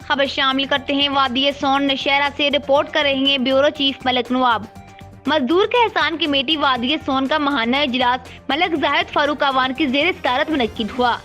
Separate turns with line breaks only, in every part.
खबर शामिल करते हैं वादी सोन नौशहरा से। रिपोर्ट कर रहे हैं ब्यूरो चीफ मलिक नवाब। मजदूर के एहसान कमेटी वादी सोन का महाना इजलास मलिक जाहिद फारूक अवान की जेर सदारत मुनक्किद हुआ,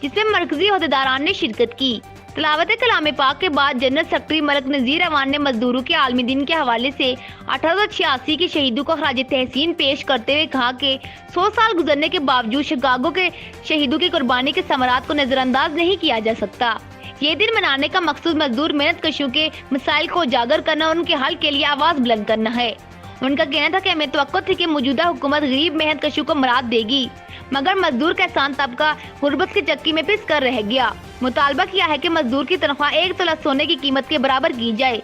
जिसमें मरकजी अहदेदारान ने शिरकत की। तलावत कलाम पाक के बाद जनरल सेक्रेटरी मलिक नजीर अवान ने मजदूरों के आलमी दिन के हवाले से 1886 के शहीदों को खराज तहसीन पेश करते हुए कहा कि 100 साल गुजरने के बावजूद शिकागो के शहीदों की कुर्बानी के समरात को नजरअंदाज नहीं किया जा सकता। ये दिन मनाने का मकसूद मजदूर मेहनत कशियों के मसाइल को उजागर करना और उनके हल के लिए आवाज बुलंद करना है। उनका कहना था कि हमें तवक्को थी कि मौजूदा हुकूमत गरीब मेहनत कशियों को मराद देगी, मगर मजदूर का एहसान तबका गुर्बत की चक्की में पिस कर रह गया। मुतालबा किया है कि मजदूर की तनख्वाह 1 तोला सोने की कीमत के बराबर की जाए।